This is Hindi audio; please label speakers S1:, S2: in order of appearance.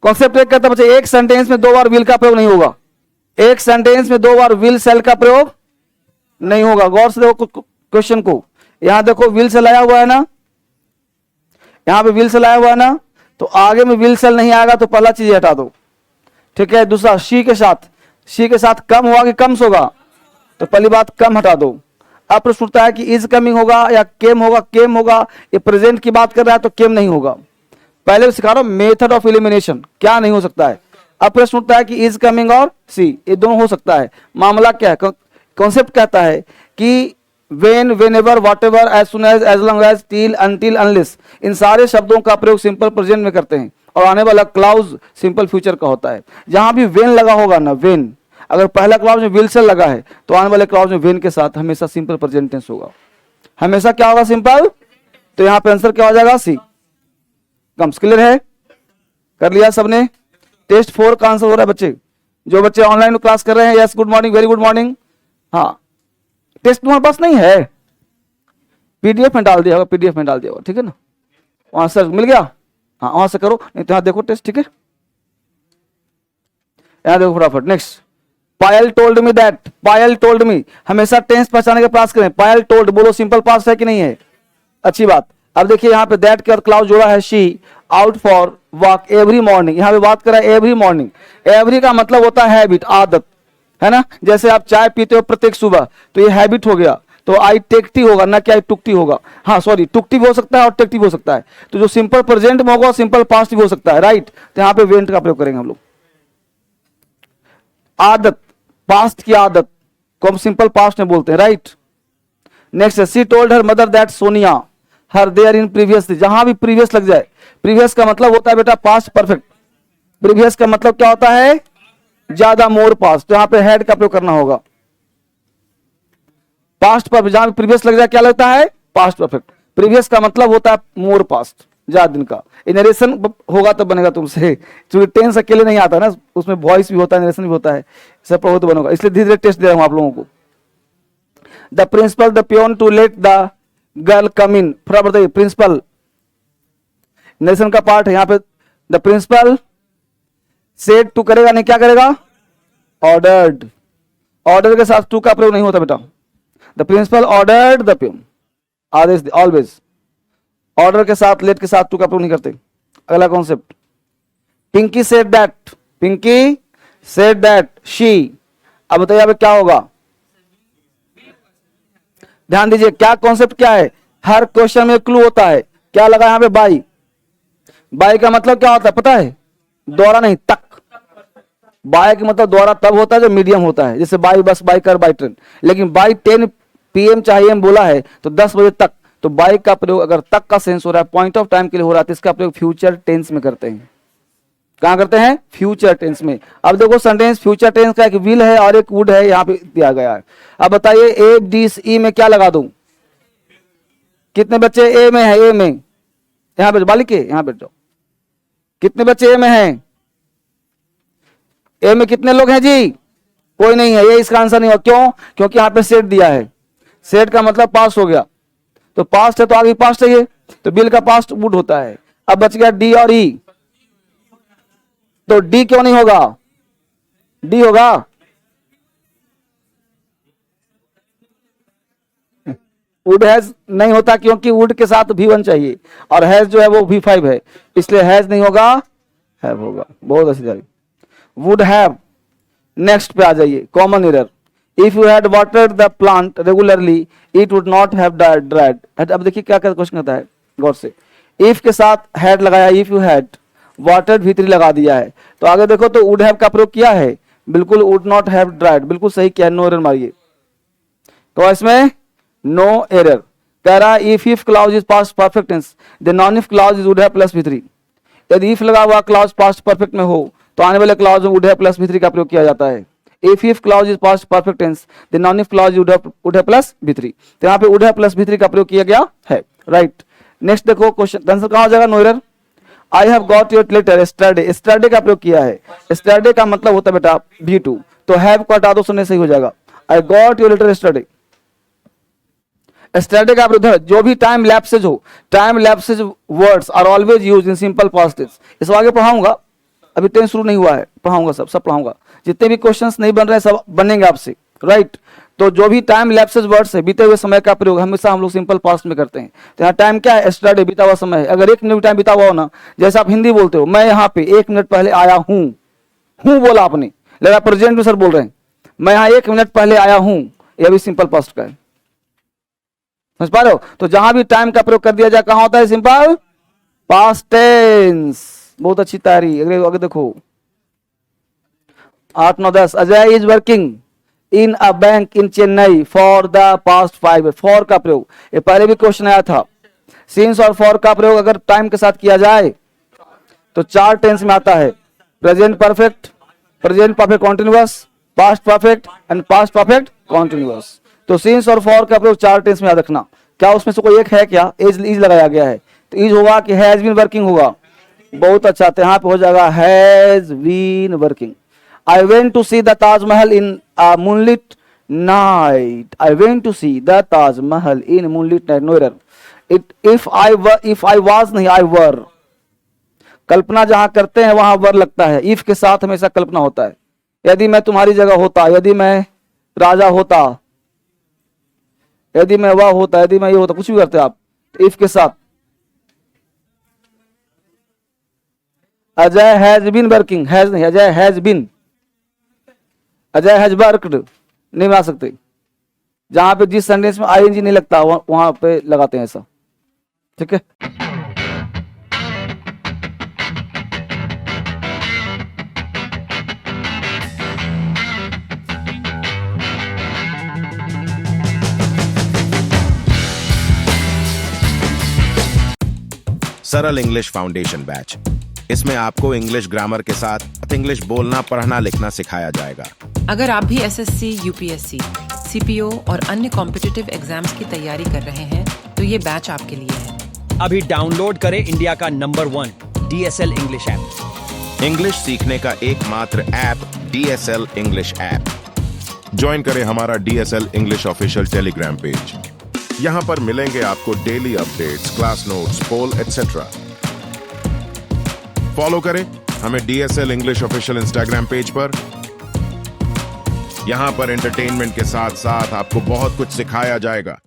S1: कॉन्सेप्ट एक कहता है बच्चे एक सेंटेंस में 2 बार विल का प्रयोग नहीं होगा। एक सेंटेंस में 2 बार विल सेल का प्रयोग नहीं होगा। गौर से देखो क्वेश्चन को, यहां देखो विल सेल आया हुआ है ना, यहां पे विल सेल आया हुआ है ना, तो आगे में विल सेल नहीं आएगा तो पहला चीज हटा दो, ठीक है। दूसरा शी के साथ कम होगा कि कम्स होगा, तो पहली बात कम हटा दो। अब प्रश्न उठता है कि इज कमिंग होगा या केम होगा। केम होगा, ये प्रेजेंट की बात कर रहा है तो केम नहीं होगा। पहले सिखा रहा हूं मेथड ऑफ एलिमिनेशन, क्या नहीं हो सकता है। अब प्रश्न उठता है कि इज कमिंग और सी, ये दोनों हो सकता है। मामला क्या है, कॉन्सेप्ट कहता है कि when, whenever, whatever, as soon as long as, till, until, unless, इन सारे शब्दों का प्रयोग सिंपल प्रेजेंट में करते हैं और आने वाला क्लाउज सिंपल फ्यूचर का होता है। जहां भी वेन लगा होगा ना, वेन, अगर पहला क्लाउज में विल से लगा है तो आने वाले क्लाउज में वेन के साथ हमेशा सिंपल प्रेजेंट टेंस होगा। हमेशा क्या होगा, सिंपल। तो यहां पे आंसर क्या हो जाएगा, सी। कम्स, क्लियर है, कर लिया सबने। टेस्ट 4 का आंसर हो रहा है बच्चे, जो बच्चे ऑनलाइन क्लास कर रहे हैं। Yes, good morning, very good morning. हाँ, टेस्ट तुम्हारे पास नहीं है, पीडीएफ में डाल दिया होगा, पीडीएफ में डाल दिया होगा, ठीक है ना, वहां से मिल गया। हाँ, वहां से करो, नहीं तो यहां देखो टेस्ट, ठीक है। यहां देखो फटाफट। Next, Payal told me that. Payal told me, हमेशा टेंस पहचाने का प्रयास करें। पायल टोल्ड, बोलो सिंपल पास्ट है कि नहीं है, अच्छी बात। अब देखिए यहाँ पे दैट के और क्लाउज जोड़ा है, she out for walk every morning. यहाँ पे बात कर रहा है एवरी मॉर्निंग। एवरी का मतलब होता है हैबिट, आदत, है ना। जैसे आप चाय पीते हो प्रत्येक सुबह, तो ये हैबिट हो गया, तो आई टेकती होगा ना कि आई टुकती होगा। हाँ सॉरी, टुकती भी हो सकता है और टेकती भी हो सकता है। तो जो सिंपल प्रेजेंट में होगा सिंपल पास्ट भी हो सकता है, राइट। तो यहाँ पे वेंट का प्रयोग करेंगे हम लोग। आदत, पास्ट की आदत को हम सिंपल पास्ट में बोलते हैं, right. Next, she told her mother that Sonia her there in previous. जहां भी प्रीवियस लग जाए, प्रीवियस का मतलब होता है बेटा पास्ट परफेक्ट। प्रीवियस का मतलब क्या होता है, ज्यादा, मोर पास्ट। तो यहां पे हैड का प्रयोग करना होगा। पास्ट पर जहां प्रीवियस लग जाए क्या लगता है, पास्ट परफेक्ट। प्रीवियस का मतलब होता है मोर पास्ट, ज्यादा दिन का। नरेशन होगा तब बनेगा तुमसे, क्योंकि टेंस अकेले नहीं आता ना, उसमें वॉइस भी होता है, नरेशन भी होता है, सब पर हो तो बनेगा। इसलिए धीरे धीरे टेस्ट दे रहा हूं आप लोगों को। The principal the peon to let the girl come in. थोड़ा बताइए, प्रिंसिपल नरेशन का पार्ट है यहाँ पे। द प्रिंसिपल सेड टू करेगा, नहीं क्या करेगा, ऑर्डर्ड। ऑर्डर के साथ टू का प्रयोग नहीं होता बेटा। The principal ordered the peon, आदेश ऑलवेज। ऑर्डर के साथ, लेट के साथ टू का प्रयोग नहीं करते। अगला concept, Pinky said that. Pinky said that she. अब बताइए अब क्या होगा, ध्यान दीजिए क्या कॉन्सेप्ट क्या है। हर क्वेश्चन में क्लू होता है। क्या लगा यहाँ पे, बाई। बाई का मतलब क्या होता है पता है, द्वारा नहीं, तक। बाय का मतलब द्वारा तब होता है जो मीडियम होता है, जैसे by bus, by car, by train. लेकिन बाई 10 PM चाहिए बोला है तो 10 बजे तक, तो बाई का प्रयोग अगर तक का सेंस हो रहा है, पॉइंट ऑफ टाइम के लिए हो रहा है, तो इसका प्रयोग फ्यूचर टेंस में करते हैं। कहां करते हैं, फ्यूचर टेंस में। अब देखो सेंटेंस फ्यूचर टेंस का एक विल है और एक वुड है, यहाँ पे दिया गया है। अब बताइए ए डी ई में क्या लगा दूं, कितने बच्चे ए में है, ए में, यहाँ पे बालिके यहाँ बैठ जाओ, कितने बच्चे ए में हैं, ए में कितने लोग हैं जी, कोई नहीं है, ये इसका आंसर नहीं होगा। क्यों, क्योंकि यहाँ पे सेट दिया है। सेट का मतलब पास्ट हो गया, तो पास्ट है तो आगे पास्ट है, ये तो बिल का पास्ट वुड होता है। अब बच गया डी और ई, तो डी क्यों नहीं होगा, डी होगा। वुड हैज नहीं होता क्योंकि वुड के साथ V1 चाहिए और हैज जो है वो V5 है, इसलिए हैज नहीं होगा, हैव होगा। बहुत अच्छी तरीके, वुड हैव। नेक्स्ट पे आ जाइए, common error. If you had watered the plant regularly it would not have dried. अब देखिए क्या क्या क्वेश्चन आता है, गौर से। इफ के साथ हैड लगाया, if you had watered V3 लगा दिया है, तो आगे देखो तो वुड हैव का प्रयोग किया है, बिल्कुल वुड नॉट हैव ड्राइड, बिल्कुल सही किया, नो एरर मारिए। तो इसमें नो एरर। कह रहा है if clause is past perfect tense then non if clause is would have plus V3। यदि इफ लगा हुआ क्लाउज पास्ट परफेक्ट में हो तो आने वाले क्लाउज में वुड हैव प्लस V3 का प्रयोग किया जाता है। If clause is past perfect tense then non if clause would have plus V3, तो यहाँ पे वुड हैव प्लस V3 का प्रयोग किया गया है, राइट। नेक्स्ट देखो क्वेश्चन, आंसर कहां हो जाएगा, no error. I have got your letter yesterday, yesterday का प्रयोग किया है। एस्टरडे का मतलब होता है बेटा V2, तो हैव को हटा दो, सुनने सही हो जाएगा। I got your letter yesterday. Yesterday का प्रयोग, जो भी टाइम लैप्सेज हो, time lapses words are always used in simple past tense. इसको आगे पढ़ाऊंगा, अभी टेंस शुरू नहीं हुआ है, पढ़ाऊंगा सब पढ़ाऊंगा। जितने भी क्वेश्चंस नहीं बन रहे हैं सब बनेंगे आपसे, राइट। तो जो भी टाइम लैप्सेस वर्ड्स है, बीते हुए समय का प्रयोग हमेशा हम लोग सिंपल पास्ट में करते हैं। तो यहाँ टाइम क्या है, एस्टरडे, बीता हुआ समय है। अगर 1 मिनट टाइम बीता हुआ हो ना, जैसे आप हिंदी बोलते हो, मैं यहाँ पे 1 मिनट पहले आया हूँ, हूँ बोला आपने, लगा प्रेजेंट में सर बोल रहे हैं, मैं यहाँ 1 मिनट पहले आया हूँ, यह भी सिंपल पास्ट का है, समझ पा रहे हो। तो जहां भी टाइम का प्रयोग कर दिया जाए कहां होता है, सिंपल पास्ट टेंस। बहुत अच्छी तैयारी। अगर देखो 8, 9, 10, Ajay is working in a bank in Chennai for the past 5 year. For का प्रयोग ये पहले भी क्वेश्चन आया था। सिंस और फॉर का प्रयोग अगर टाइम के साथ किया जाए तो 4 टेंस में आता है, present perfect, present perfect continuous, past perfect and past perfect continuous. तो सिंस और फॉर का प्रयोग 4 टेंस में याद रखना। क्या उसमें से कोई एक है क्या, इज लगाया गया है, तो इज होगा कि हैज बीन वर्किंग होगा। बहुत अच्छा, तो यहाँ पे हो जाएगा has been working. I went to see the Taj Mahal in a moonlit night. I went to see the Taj Mahal in moonlit night. No error. If I was नहीं, I were. कल्पना जहां करते हैं वहां वर लगता है। if के साथ हमेशा कल्पना होता है। यदि मैं तुम्हारी जगह होता, यदि मैं राजा होता, यदि मैं वह होता, यदि मैं ये होता, कुछ भी करते आप, if के साथ। Ajay has been working, has नहीं, Ajay has been, Ajay has worked नहीं बना सकते। जहां पे जिस सेंटेंस में आईएनजी नहीं लगता वहां पे लगाते हैं ऐसा, ठीक है।
S2: सरल इंग्लिश फाउंडेशन बैच, इसमें आपको इंग्लिश ग्रामर के साथ इंग्लिश बोलना, पढ़ना, लिखना सिखाया जाएगा।
S3: अगर आप भी एसएससी, यूपीएससी, सीपीओ और अन्य कॉम्पिटिटिव एग्जाम्स की तैयारी कर रहे हैं तो ये बैच आपके लिए है।
S4: अभी डाउनलोड करें इंडिया का number 1 DSL English app.
S2: English सीखने का एकमात्र app DSL English app. Join करें हमारा DSL English official Telegram page. यहाँ पर मिलेंगे आपको डेली अपडेट्स, क्लास नोट्स, पोल एटसेट्रा। फॉलो करें हमें DSL English official Instagram page पर। यहां पर एंटरटेनमेंट के साथ साथ आपको बहुत कुछ सिखाया जाएगा।